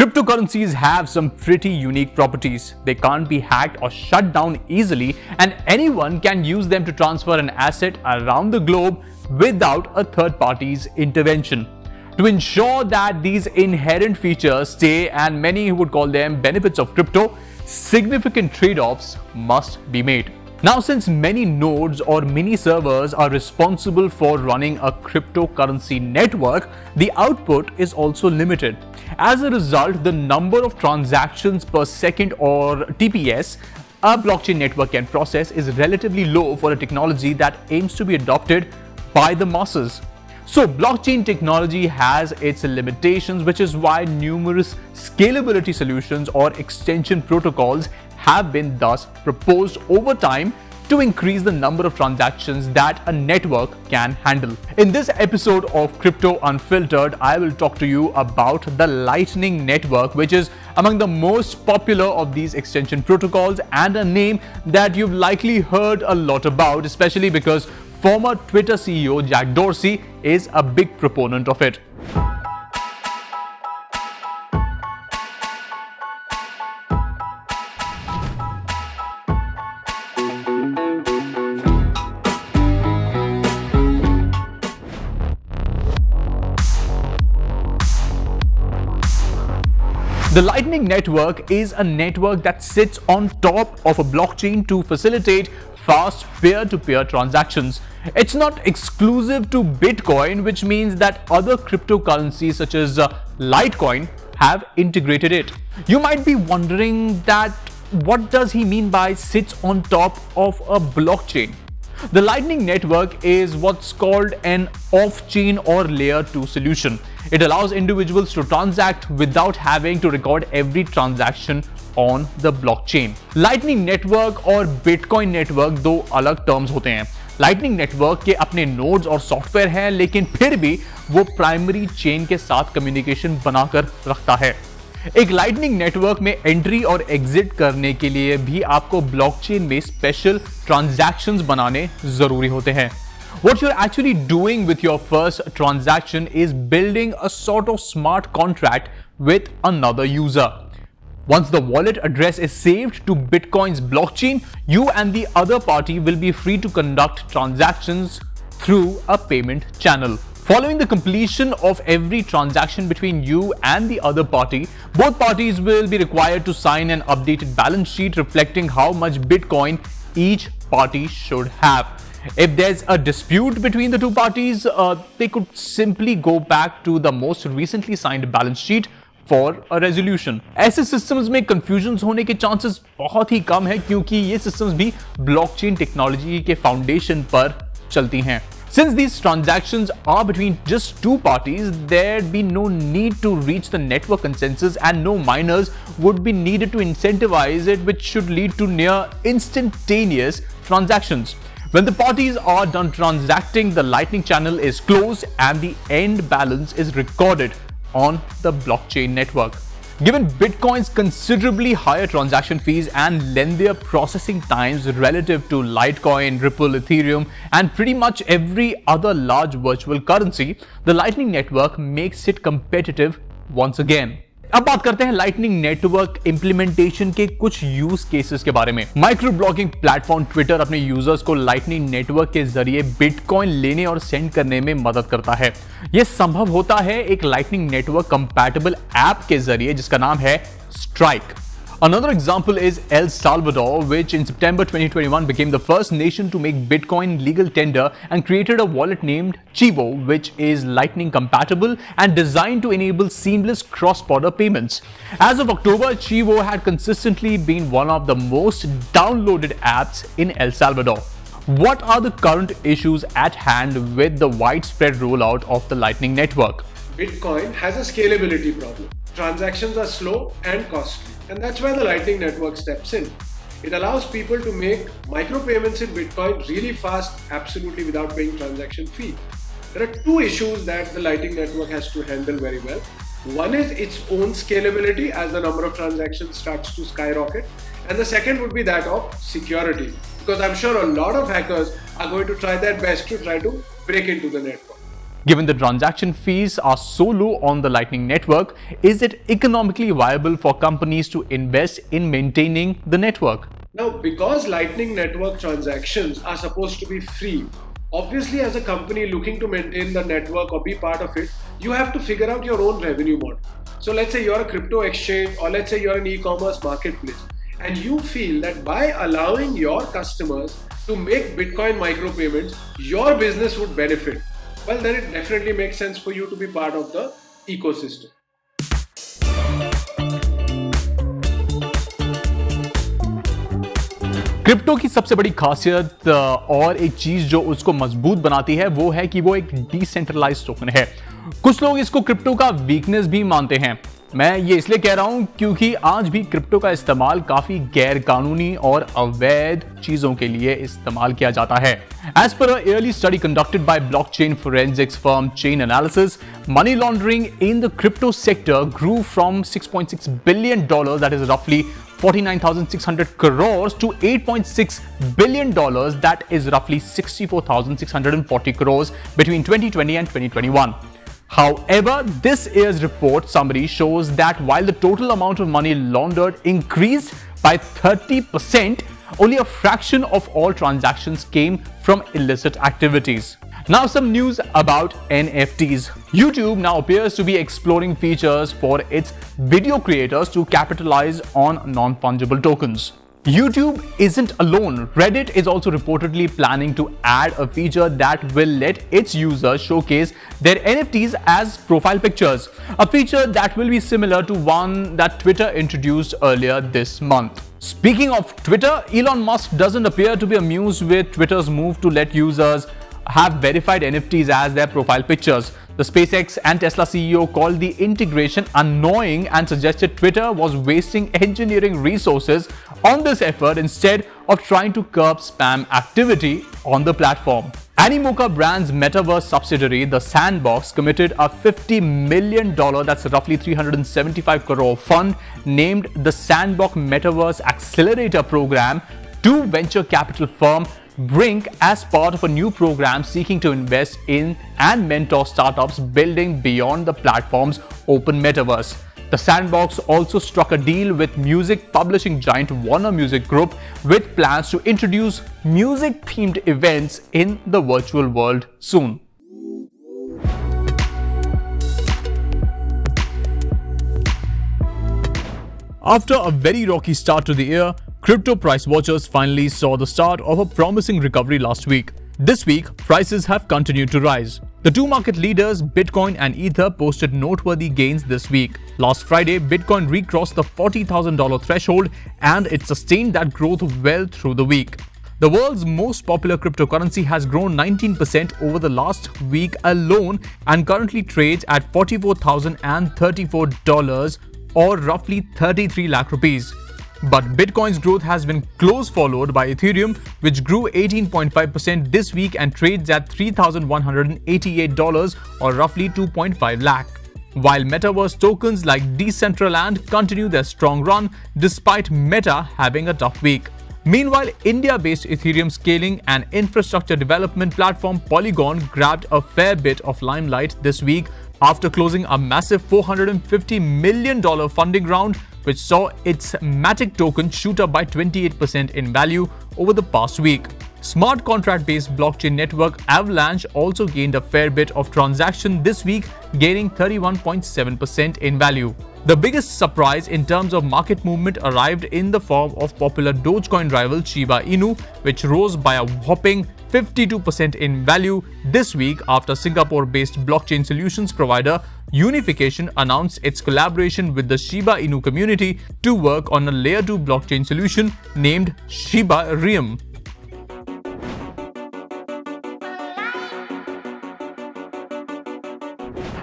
Cryptocurrencies have some pretty unique properties. They can't be hacked or shut down easily, and anyone can use them to transfer an asset around the globe without a third party's intervention. To ensure that these inherent features stay, and many would call them benefits of crypto, significant trade-offs must be made. Now, since many nodes or mini servers are responsible for running a cryptocurrency network, the output is also limited. As a result, the number of transactions per second, or TPS, a blockchain network can process is relatively low for a technology that aims to be adopted by the masses. So, blockchain technology has its limitations, which is why numerous scalability solutions or extension protocols have been thus proposed over time to increase the number of transactions that a network can handle. In this episode of Crypto Unfiltered, I will talk to you about the Lightning Network, which is among the most popular of these extension protocols and a name that you've likely heard a lot about, especially because former Twitter CEO Jack Dorsey is a big proponent of it. The Lightning Network is a network that sits on top of a blockchain to facilitate fast peer-to-peer transactions. It's not exclusive to Bitcoin, which means that other cryptocurrencies such as Litecoin have integrated it. You might be wondering that what does he mean by sits on top of a blockchain? The Lightning Network is what's called an off-chain or layer 2 solution. It allows individuals to transact without having to record every transaction on the blockchain. Lightning Network और Bitcoin Network दो अलग terms होते हैं. Lightning Network के अपने nodes और software हैं, लेकिन फिर भी वो प्राइमरी चेन के साथ कम्युनिकेशन बनाकर रखता है. एक लाइटनिंग नेटवर्क में एंट्री और एग्जिट करने के लिए भी आपको ब्लॉकचेन में स्पेशल ट्रांजैक्शंस बनाने जरूरी होते हैं. What you're actually doing with your first transaction is building a sort of smart contract with another user. Once the wallet address is saved to Bitcoin's blockchain, you and the other party will be free to conduct transactions through a payment channel. Following the completion of every transaction between you and the other party, both parties will be required to sign an updated balance sheet reflecting how much Bitcoin each party should have. If there's a dispute between the two parties, they could simply go back to the most recently signed balance sheet for a resolution. ऐसे systems में confusions होने के chances बहुत ही कम है, क्योंकि ये systems भी blockchain technology के foundation पर चलती हैं. Since these transactions are between just two parties, there'd be no need to reach the network consensus and no miners would be needed to incentivize it, which should lead to near instantaneous transactions. When the parties are done transacting, the Lightning channel is closed and the end balance is recorded on the blockchain network. Given Bitcoin's considerably higher transaction fees and lengthier processing times relative to Litecoin, Ripple, Ethereum, and pretty much every other large virtual currency, the Lightning Network makes it competitive once again. अब बात करते हैं lightning network implementation के कुछ use cases के बारे में. Micro blogging platform Twitter अपने यूजर्स को लाइटनिंग नेटवर्क के जरिए बिटकॉइन लेने और सेंड करने में मदद करता है. यह संभव होता है एक लाइटनिंग नेटवर्क कंपैटिबल ऐप के जरिए जिसका नाम है strike. Another example is El Salvador, which in September 2021 became the first nation to make Bitcoin legal tender and created a wallet named Chivo, which is Lightning compatible and designed to enable seamless cross-border payments. As of October, Chivo had consistently been one of the most downloaded apps in El Salvador. What are the current issues at hand with the widespread rollout of the Lightning Network? Bitcoin has a scalability problem. Transactions are slow and costly, and that's where the Lightning Network steps in. It allows people to make micropayments in Bitcoin really fast, absolutely without paying transaction fee. There are two issues that the Lightning Network has to handle very well. One is its own scalability as the number of transactions starts to skyrocket, and the second would be that of security, because I'm sure a lot of hackers are going to try their best to try to break into the network. Given the transaction fees are so low on the Lightning Network, is it economically viable for companies to invest in maintaining the network? Now, because Lightning Network transactions are supposed to be free, obviously as a company looking to maintain the network or be part of it, you have to figure out your own revenue model. So let's say you're a crypto exchange, or let's say you're an e-commerce marketplace, and you feel that by allowing your customers to make Bitcoin micropayments, your business would benefit. Well, then it definitely makes sense for you to be part of the ecosystem. Crypto की सबसे बड़ी खासियत और एक चीज जो उसको मजबूत बनाती है वो है कि वो एक डिसेंट्रलाइज्ड टोकन है। कुछ लोग इसको क्रिप्टो का वीकनेस भी मानते हैं। मैं ये इसलिए कह रहा हूं क्योंकि आज भी क्रिप्टो का इस्तेमाल काफी गैर कानूनी और अवैध चीजों के लिए इस्तेमाल किया जाता है। As per an early study conducted by blockchain forensics firm Chain Analysis, money laundering in the crypto sector grew from $6.6 billion, that is roughly 49,600 crores, to $8.6 billion, that is roughly 64,640 crores between 2020 and 2021. However, this year's report summary shows that while the total amount of money laundered increased by 30%, only a fraction of all transactions came from illicit activities. Now some news about NFTs. YouTube now appears to be exploring features for its video creators to capitalize on non-fungible tokens. YouTube isn't alone. Reddit is also reportedly planning to add a feature that will let its users showcase their NFTs as profile pictures, a feature that will be similar to one that Twitter introduced earlier this month. Speaking of Twitter, Elon Musk doesn't appear to be amused with Twitter's move to let users have verified NFTs as their profile pictures. The SpaceX and Tesla CEO called the integration annoying and suggested Twitter was wasting engineering resources on this effort instead of trying to curb spam activity on the platform. Animoca brand's metaverse subsidiary, The Sandbox, committed a $50 million, that's roughly 375 crore fund named the Sandbox Metaverse Accelerator Program to venture capital firm Brink as part of a new program seeking to invest in and mentor startups building beyond the platform's open metaverse. The Sandbox also struck a deal with music publishing giant Warner Music Group with plans to introduce music-themed events in the virtual world soon. After a very rocky start to the year, crypto price watchers finally saw the start of a promising recovery last week. This week, prices have continued to rise. The two market leaders, Bitcoin and Ether, posted noteworthy gains this week. Last Friday, Bitcoin recrossed the $40,000 threshold and it sustained that growth well through the week. The world's most popular cryptocurrency has grown 19% over the last week alone and currently trades at $44,034 or roughly 33 lakh rupees. But Bitcoin's growth has been close followed by Ethereum, which grew 18.5% this week and trades at $3,188 or roughly 2.5 lakh. While metaverse tokens like Decentraland continue their strong run despite Meta having a tough week. Meanwhile, India-based Ethereum scaling and infrastructure development platform Polygon grabbed a fair bit of limelight this week after closing a massive $450 million funding round, which saw its Matic token shoot up by 28% in value over the past week. Smart contract-based blockchain network Avalanche also gained a fair bit of traction this week, gaining 31.7% in value. The biggest surprise in terms of market movement arrived in the form of popular Dogecoin rival Shiba Inu, which rose by a whopping 52% in value this week after Singapore-based blockchain solutions provider Unification announced its collaboration with the Shiba Inu community to work on a Layer 2 blockchain solution named Shiba Riem.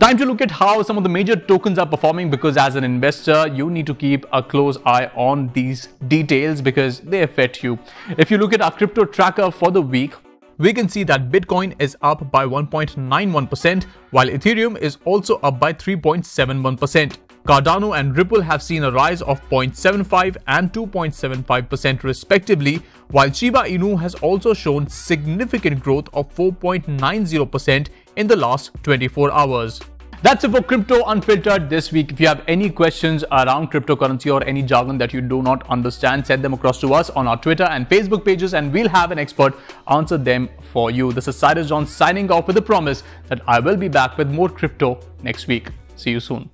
Time to look at how some of the major tokens are performing, because as an investor, you need to keep a close eye on these details because they affect you. If you look at our crypto tracker for the week, we can see that Bitcoin is up by 1.91%, while Ethereum is also up by 3.71%. Cardano and Ripple have seen a rise of 0.75 and 2.75% respectively, while Shiba Inu has also shown significant growth of 4.90% in the last 24 hours. That's it for Crypto Unfiltered this week. If you have any questions around cryptocurrency or any jargon that you do not understand, send them across to us on our Twitter and Facebook pages and we'll have an expert answer them for you. This is Cyrus John signing off with a promise that I will be back with more crypto next week. See you soon.